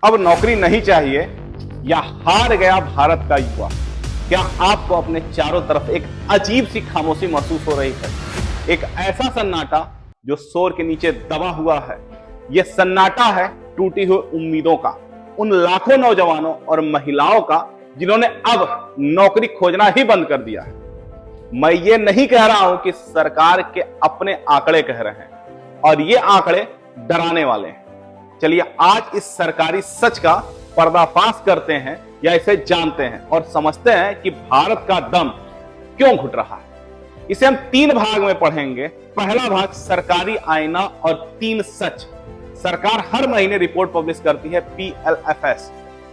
अब नौकरी नहीं चाहिए या हार गया भारत का युवा? क्या आपको अपने चारों तरफ एक अजीब सी खामोशी महसूस हो रही है? एक ऐसा सन्नाटा जो शोर के नीचे दबा हुआ है। यह सन्नाटा है टूटी हुई उम्मीदों का, उन लाखों नौजवानों और महिलाओं का जिन्होंने अब नौकरी खोजना ही बंद कर दिया है। मैं ये नहीं कह रहा हूं कि सरकार के अपने आंकड़े कह रहे हैं, और ये आंकड़े डराने वाले हैं। चलिए आज इस सरकारी सच का पर्दाफाश करते हैं या इसे जानते हैं और समझते हैं कि भारत का दम क्यों घुट रहा है। इसे हम 3 भाग में पढ़ेंगे। पहला भाग सरकारी आईना और 3 सच। सरकार हर महीने रिपोर्ट पब्लिश करती है, PLFS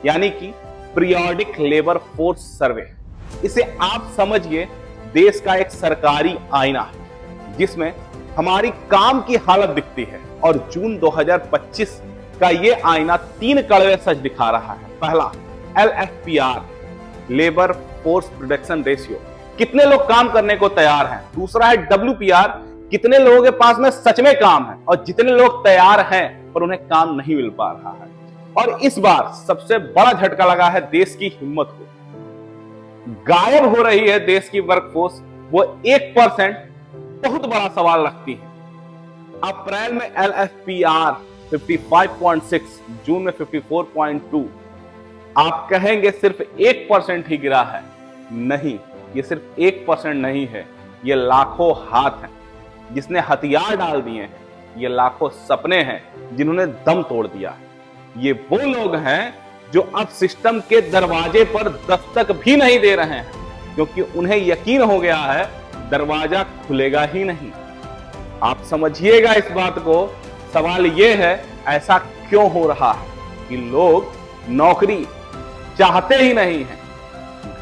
यानी कि पीरियोडिक लेबर फोर्स सर्वे। इसे आप समझिए देश का एक सरकारी आईना है जिसमें हमारी काम की हालत दिखती है। और जून 2025 का यह आईना 3 कड़वे सच दिखा रहा है। पहला, LFPR labour force production ratio, कितने लोग काम करने को तैयार हैं। दूसरा है WPR, कितने लोगों के पास में सच में काम है और जितने लोग तैयार हैं पर उन्हें काम नहीं मिल पा रहा है। और इस बार सबसे बड़ा झटका लगा है देश की हिम्मत को। गायब हो रही है देश की वर्कफोर्स, वो 1% बहुत बड़ा सवाल रखती है। अप्रैल में LFPR 55.6, जून में 54.2। आप कहेंगे सिर्फ 1% ही गिरा है। नहीं, ये सिर्फ 1% नहीं है, ये लाखों हाथ हैं जिसने हथियार डाल दिए हैं। ये लाखों सपने हैं जिन्होंने दम तोड़ दिया है। ये वो लोग हैं जो अब सिस्टम के दरवाजे पर दस्तक भी नहीं दे रहे हैं, क्योंकि उन्हें यकीन हो गया है दरवाजा खुलेगा ही नहीं। आप समझिएगा इस बात को। सवाल यह है, ऐसा क्यों हो रहा है कि लोग नौकरी चाहते ही नहीं हैं।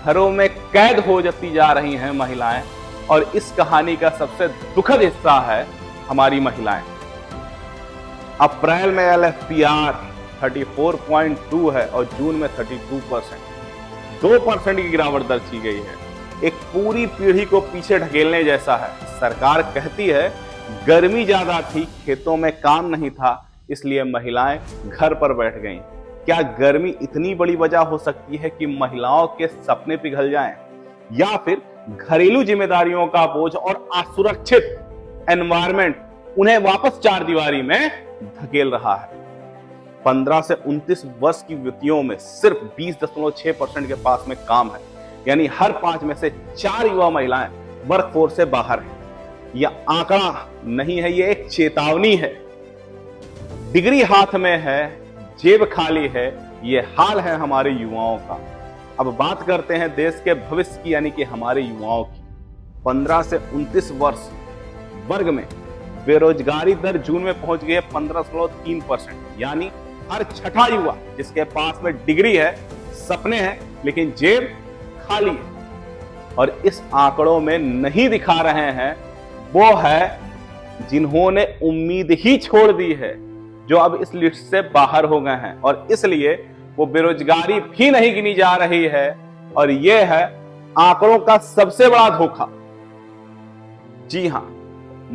घरों में कैद हो जाती जा रही हैं महिलाएं, और इस कहानी का सबसे दुखद हिस्सा है हमारी महिलाएं। अप्रैल में LFPR 34.2 है और जून में 32%, 2% की गिरावट दर्ज की गई है। एक पूरी पीढ़ी को पीछे ढकेलने जैसा है। सरकार कहती है गर्मी ज्यादा थी, खेतों में काम नहीं था, इसलिए महिलाएं घर पर बैठ गईं। क्या गर्मी इतनी बड़ी वजह हो सकती है कि महिलाओं के सपने पिघल जाएं? या फिर घरेलू जिम्मेदारियों का बोझ और असुरक्षित एनवायरनमेंट उन्हें वापस 4 दीवारी में धकेल रहा है? 15 से 29 वर्ष की युवतियों में सिर्फ 20.6% के पास में काम है, यानी हर 5 में से 4 युवा महिलाएं वर्कफोर्स से बाहर हैं। यह आंकड़ा नहीं है, यह एक चेतावनी है। डिग्री हाथ में है, जेब खाली है, यह हाल है हमारे युवाओं का। अब बात करते हैं देश के भविष्य की, यानी कि हमारे युवाओं की। 15 से 29 वर्ष वर्ग में बेरोजगारी दर जून में पहुंच गई है 15.3%, यानी हर 6ठा युवा जिसके पास में डिग्री है, सपने हैं, लेकिन जेब खाली है। और इस आंकड़ों में नहीं दिखा रहे हैं वो है जिन्होंने उम्मीद ही छोड़ दी है, जो अब इस लिस्ट से बाहर हो गए हैं, और इसलिए वो बेरोजगारी भी नहीं गिनी जा रही है। और यह है आंकड़ों का सबसे बड़ा धोखा। जी हां,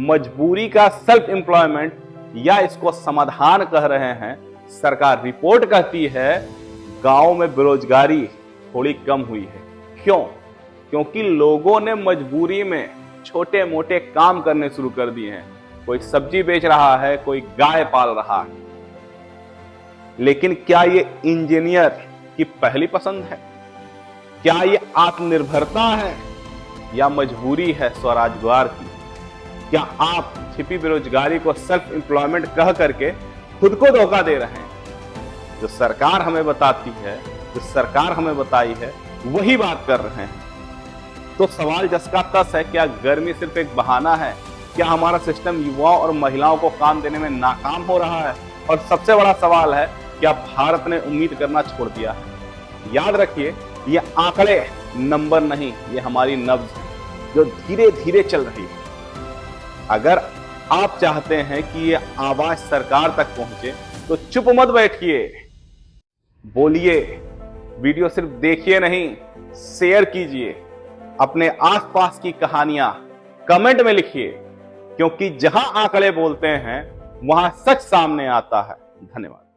मजबूरी का सेल्फ एम्प्लॉयमेंट, या इसको समाधान कह रहे हैं। सरकार रिपोर्ट कहती है गांव में बेरोजगारी थोड़ी कम हुई है। क्यों? क्योंकि लोगों ने मजबूरी में छोटे मोटे काम करने शुरू कर दिए हैं। कोई सब्जी बेच रहा है, कोई गाय पाल रहा है। लेकिन क्या ये इंजीनियर की पहली पसंद है? क्या ये आत्मनिर्भरता है या मजबूरी है स्वरोजगार की? क्या आप छिपी बेरोजगारी को सेल्फ एम्प्लॉयमेंट कह करके खुद को धोखा दे रहे हैं? जो सरकार हमें बताती है, जो सरकार हमें बताई है, वही बात कर रहे हैं। तो सवाल जस का तस है, क्या गर्मी सिर्फ एक बहाना है? क्या हमारा सिस्टम युवाओं और महिलाओं को काम देने में नाकाम हो रहा है? और सबसे बड़ा सवाल है, क्या भारत ने उम्मीद करना छोड़ दिया है? याद रखिए, ये आंकड़े नंबर नहीं, ये हमारी नब्ज है जो धीरे धीरे चल रही है। अगर आप चाहते हैं कि ये आवाज सरकार तक पहुंचे तो चुप मत बैठिए, बोलिए। वीडियो सिर्फ देखिए नहीं, शेयर कीजिए। अपने आसपास की कहानियां कमेंट में लिखिए, क्योंकि जहां आंकड़े बोलते हैं वहां सच सामने आता है। धन्यवाद।